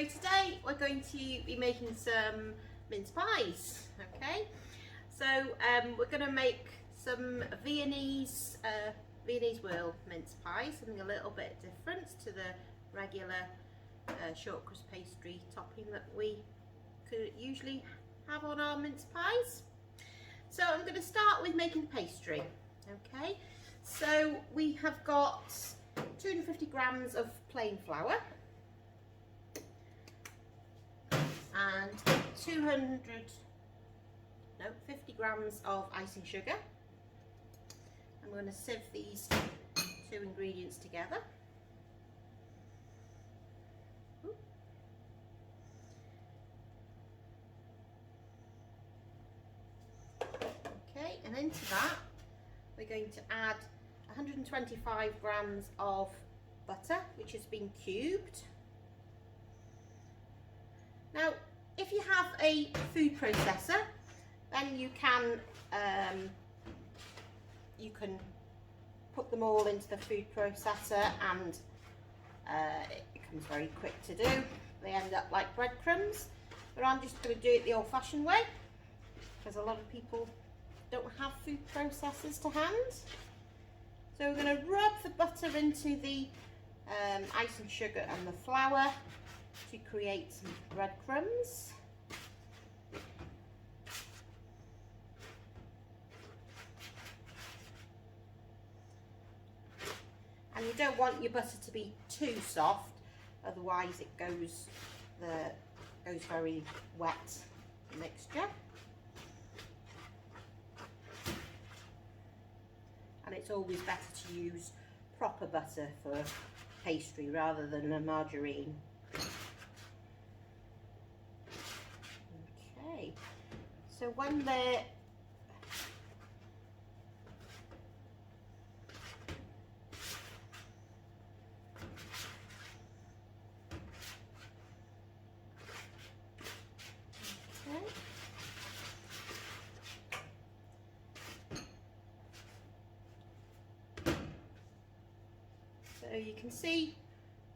today we're going to be making some mince pies. Okay, so we're going to make some Viennese whirl mince pies, something a little bit different to the regular short crust pastry topping that we could usually have on our mince pies. So I'm going to start with making the pastry. Okay, so we have got 250 grams of plain flour and 50 grams of icing sugar. I'm going to sieve these two ingredients together. Okay, and into that we're going to add 125 grams of butter, which has been cubed. Now, if you have a food processor, then you can put them all into the food processor, and it comes very quick to do. They end up like breadcrumbs, but I'm just going to do it the old-fashioned way because a lot of people don't have food processors to hand. So we're going to rub the butter into the icing sugar and the flour to create some breadcrumbs. And you don't want your butter to be too soft, otherwise it goes very wet, the mixture. And it's always better to use proper butter for pastry rather than a margarine. Okay, so when they're so you can see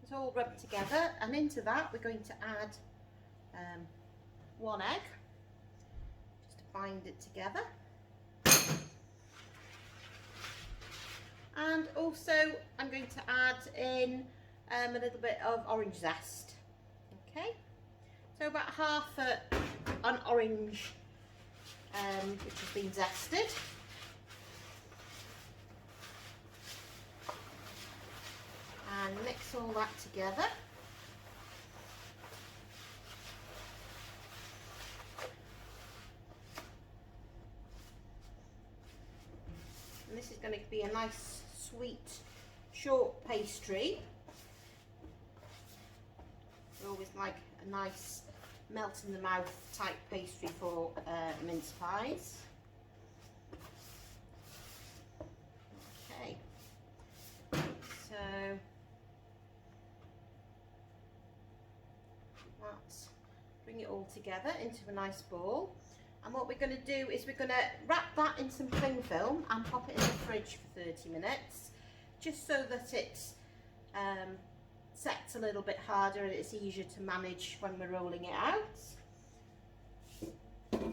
it's all rubbed together, and into that we're going to add 1 egg just to bind it together, and also I'm going to add in a little bit of orange zest. Okay, so about half an orange which has been zested. And mix all that together. And this is going to be a nice, sweet, short pastry. We always like a nice melt in the mouth type pastry for mince pies. Okay, so let's bring it all together into a nice ball, and what we're going to do is we're going to wrap that in some cling film and pop it in the fridge for 30 minutes, just so that it sets a little bit harder and it's easier to manage when we're rolling it out. So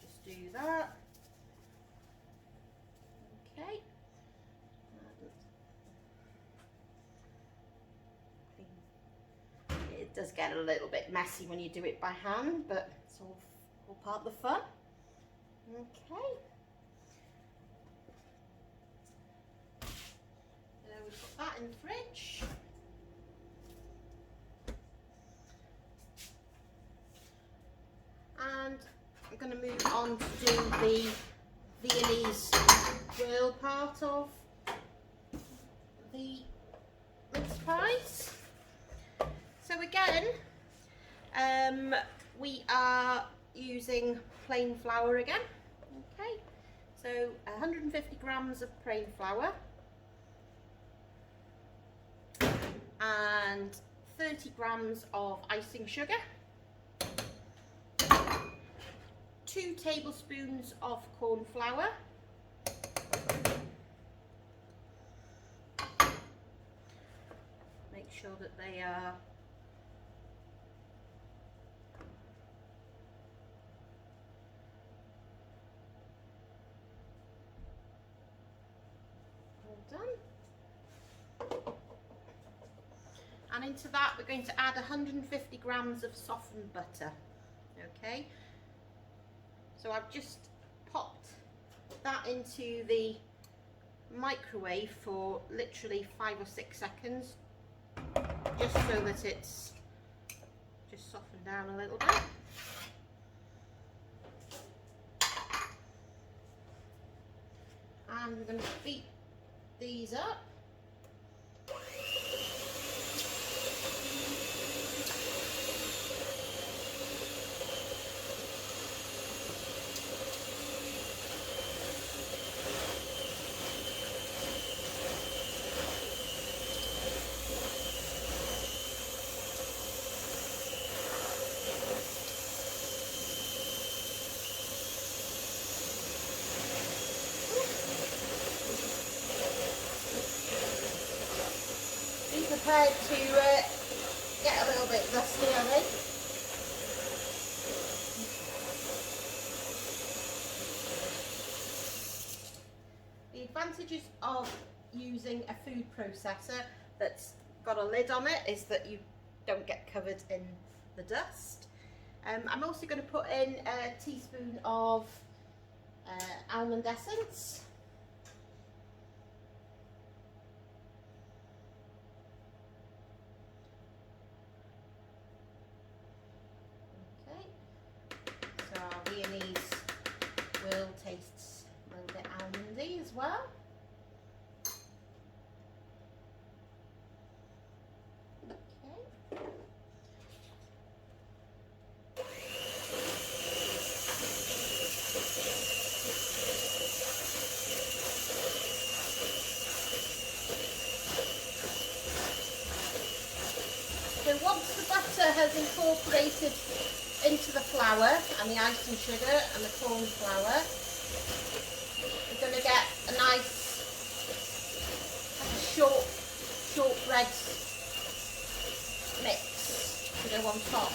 just do that. Okay. It does get a little bit messy when you do it by hand, but it's all part of the fun. Okay. So we put that in the fridge. And I'm going to move on to do the Viennese whirl part of the mince pies. So again, we are using plain flour again. Okay, so 150 grams of plain flour and 30 grams of icing sugar, 2 tablespoons of cornflour, sure that they are all done. And into that we're going to add 150 grams of softened butter. Okay, so I've just popped that into the microwave for literally 5 or 6 seconds, just so that it's just softened down a little bit. And we're going to beat these up. Prepared to get a little bit dusty, I think. The advantages of using a food processor that's got a lid on it is that you don't get covered in the dust. I'm also going to put in a teaspoon of almond essence. Viennese whirl tastes a little bit almondy as well. Okay. So once the butter has incorporated into the flour and the icing sugar and the cornflour, you're going to get a nice shortbread mix to go on top.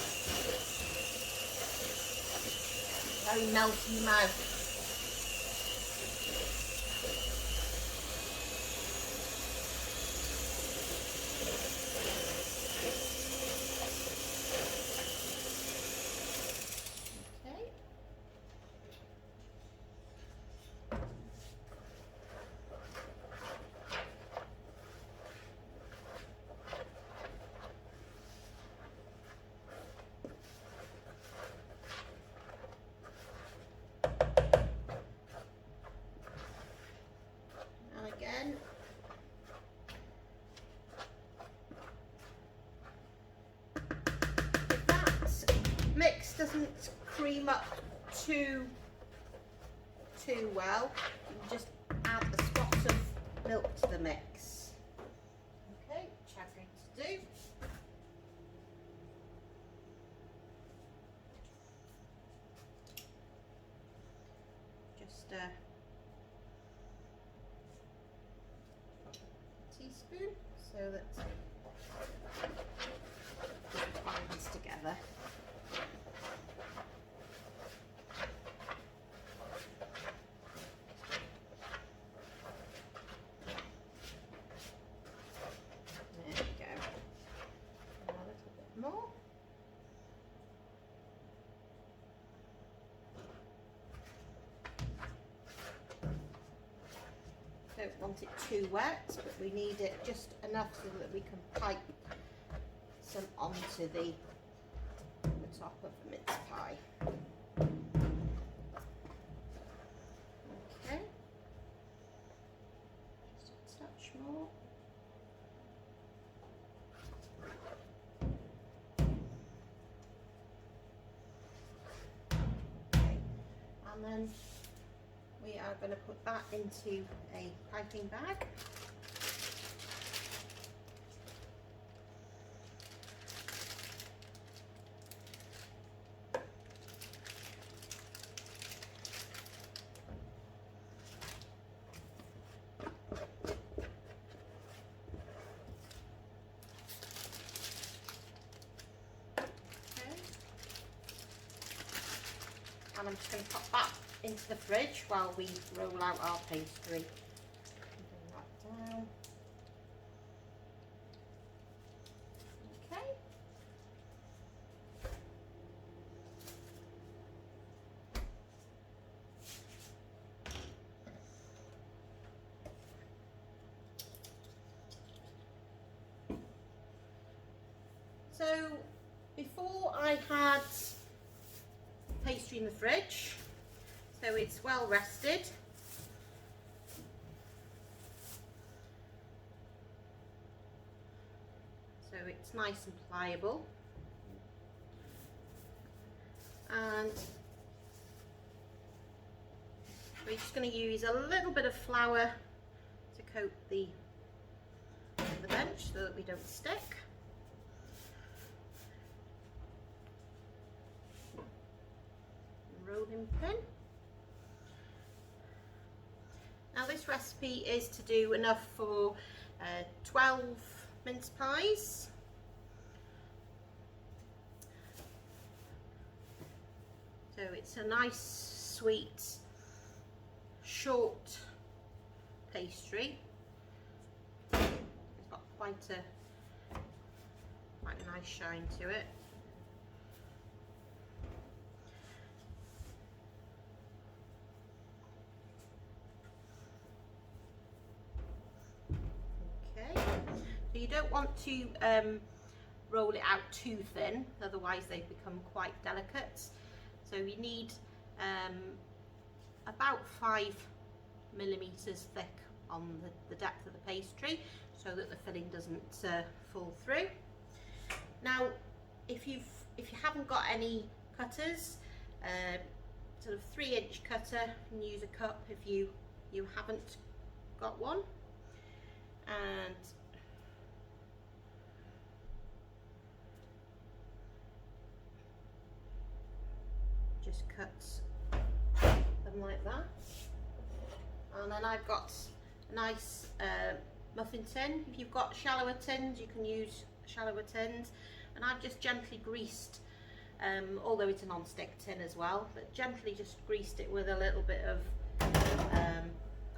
Very melty in the mouth. Again, if that mix doesn't cream up too well, you can just add a spot of milk to the mix. Okay, which I'm going to do. Just teaspoon so that it binds together. There we go. A little bit more. Don't want it too wet, but we need it just enough so that we can pipe some onto the top of the mince pie. Okay, just a touch more. Okay, and then we are going to put that into a piping bag. and I'm just going to pop that into the fridge while we roll out our pastry. Bring that down. Okay. So before I had pastry in the fridge, so it's well rested. So it's nice and pliable. And we're just going to use a little bit of flour to coat the bench so that we don't stick. Rolling pin. Now this recipe is to do enough for 12 mince pies. So it's a nice, sweet, short pastry. It's got quite a nice shine to it. You don't want to roll it out too thin, otherwise they become quite delicate. So you need about 5 millimeters thick on the depth of the pastry, so that the filling doesn't fall through. Now, if you haven't got any cutters, sort of 3-inch cutter, you can use a cup if you haven't got one, and just cuts them like that. And then I've got a nice muffin tin. If you've got shallower tins, you can use shallower tins. And I've just gently greased, although it's a non-stick tin as well, but gently just greased it with a little bit of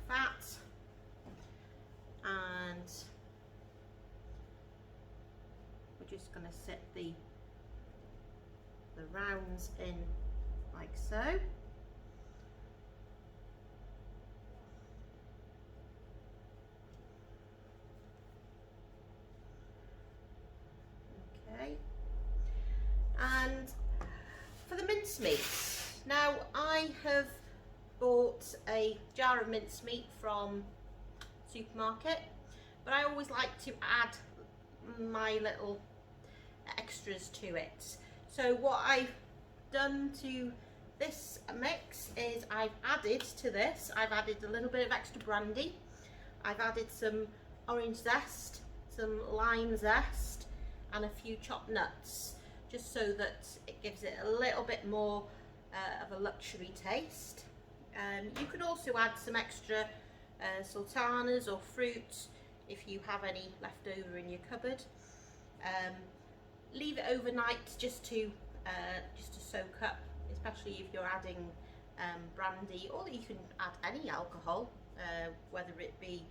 fat. And we're just going to set the rounds in like so. Okay. And for the mincemeat, now I have bought a jar of mincemeat from supermarket, but I always like to add my little extras to it. So what I've done to this mix is I've added a little bit of extra brandy, I've added some orange zest, some lime zest, and a few chopped nuts, just so that it gives it a little bit more of a luxury taste. You could also add some extra sultanas or fruit if you have any left over in your cupboard. Leave it overnight just to soak up, especially if you're adding brandy, or you can add any alcohol, whether it be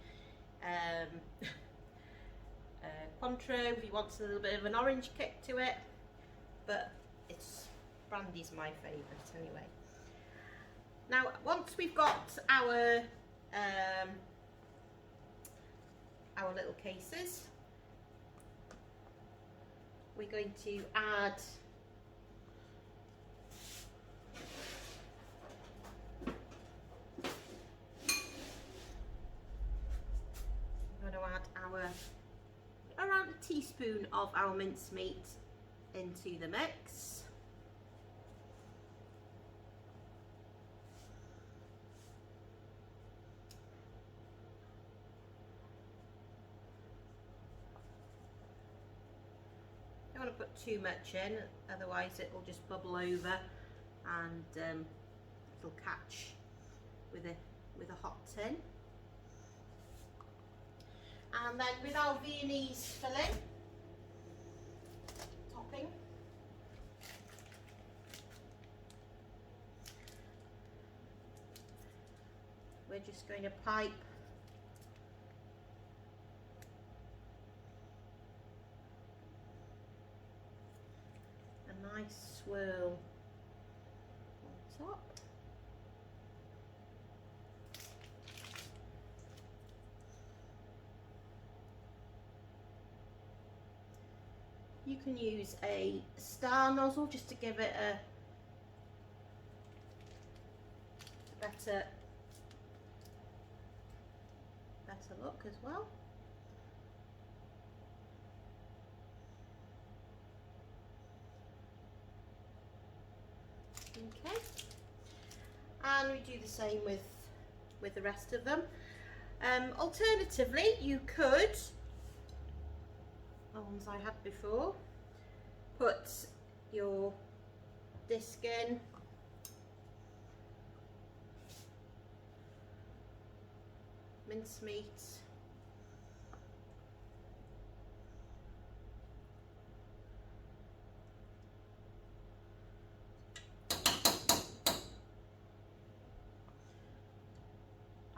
Cointreau if you want a little bit of an orange kick to it, but brandy's my favourite anyway. Now, once we've got our little cases, we're going to add around a teaspoon of our mincemeat into the mix. Don't want to put too much in, otherwise it will just bubble over and it'll catch with a hot tin. And then with our Viennese filling topping, we're just going to pipe a nice swirl on top. You can use a star nozzle just to give it a better look as well. Okay, and we do the same with the rest of them. Alternatively, you could, the ones I had before, put your disc in, mincemeat,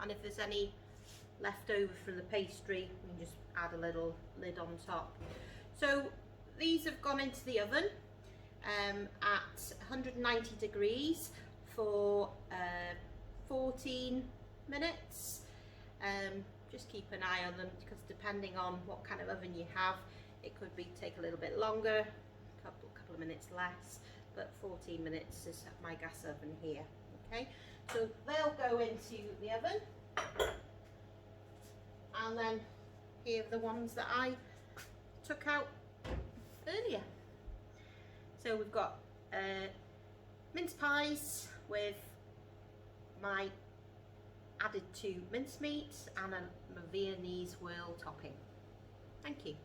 and if there's any left over from the pastry, you can just add a little lid on top. So these have gone into the oven at 190 degrees for 14 minutes. Just keep an eye on them, because depending on what kind of oven you have, it could take a little bit longer, a couple of minutes less, but 14 minutes is my gas oven here. Okay, so they'll go into the oven, and then here are the ones that I took out earlier. So we've got mince pies with my added to mincemeat and a Viennese whirl topping. Thank you.